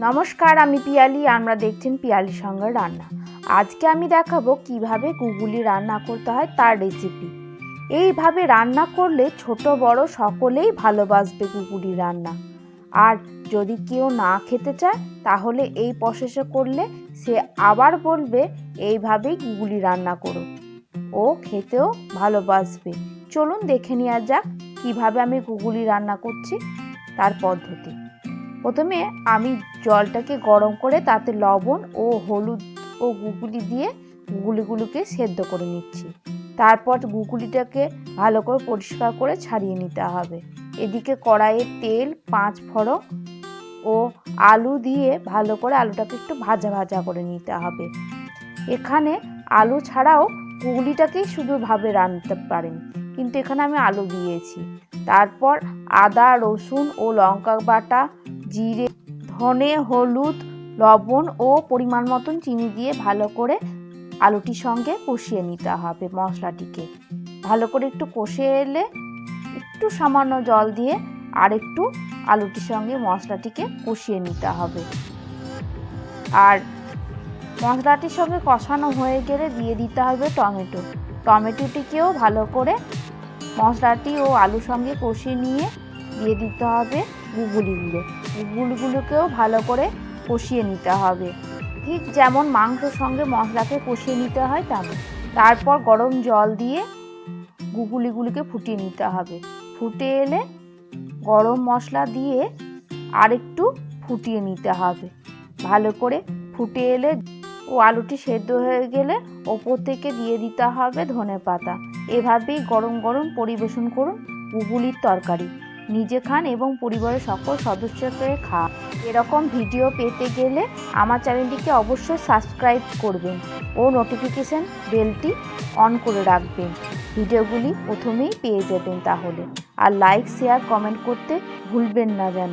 নমস্কার, আমি পিয়ালি। আমরা দেখছেন পিয়ালির সঙ্গে রান্না। আজকে আমি দেখাবো কিভাবে গুগুলি রান্না করতে হয় তার রেসিপি। এইভাবে রান্না করলে ছোট বড় সকলেই ভালোবাসবে গুগুলি রান্না। আর যদি কেউ না খেতে চায় তাহলে এই প্রসেসে করলে সে আবার বলবে এইভাবেই গুগুলি রান্না করো, ও খেতেও ভালোবাসবে। চলুন দেখে নেওয়া যাক কিভাবে আমি গুগুলি রান্না করছি তার পদ্ধতি। প্রথমে আমি জলটাকে গরম করে তাতে লবণ ও হলুদ ও গুগুলি দিয়ে গুগুলিগুলোকে সেদ্ধ করে নিচ্ছি। তারপর গুগুলিটাকে ভালো করে পরিষ্কার করে ছাড়িয়ে নিতে হবে। এদিকে কড়াইয়ে তেল, 5 ফোড়ন ও আলু দিয়ে ভালো করে আলুটাকে একটু ভাজা ভাজা করে নিতে হবে। এখানে আলু ছাড়াও গুগুলিটাকেই শুধুভাবে রাঁধতে পারেন, কিন্তু এখানে আমি আলু দিয়েছি। তারপর আদা, রসুন ও লঙ্কা বাটা, জিরে, ধনে, হলুদ, লবণ ও পরিমাণ মতন চিনি দিয়ে ভালো করে আলুটির সঙ্গে কষিয়ে নিতে হবে। মশলাটিকে ভালো করে একটু কষে এলে একটু সামান্য জল দিয়ে আর একটু আলুটির সঙ্গে মশলাটিকে কষিয়ে নিতে হবে। আর মশলাটির সঙ্গে কষানো হয়ে গেলে দিয়ে দিতে হবে টমেটোটিকেও ভালো করে মশলাটি ও আলুর সঙ্গে কষিয়ে নিয়ে দিয়ে দিতে হবে গুগুলিগুলোকেও ভালো করে কষিয়ে নিতে হবে, ঠিক যেমন মাংসর সঙ্গে মশলাকে কষিয়ে নিতে হয় তেমন। তারপর গরম জল দিয়ে গুগুলিগুলিকে ফুটিয়ে নিতে হবে। ফুটে এলে গরম মশলা দিয়ে আরেকটু ফুটিয়ে নিতে হবে। ভালো করে ফুটে এলে ও আলুটি সেদ্ধ হয়ে গেলে ওপর থেকে দিয়ে দিতে হবে ধনেপাতা। এভাবেই গরম গরম পরিবেশন করুন গুগুলির তরকারি। নিজে খান এবং পরিবারের সকল সদস্যকে খান। এরকম ভিডিও পেতে গেলে আমার চ্যানেলটিকে অবশ্যই সাবস্ক্রাইব করবেন ও নোটিফিকেশান বেলটি অন করে রাখবেন। ভিডিওগুলি প্রথমেই পেয়ে যাবেন তাহলে। আর লাইক, শেয়ার, কমেন্ট করতে ভুলবেন না যেন।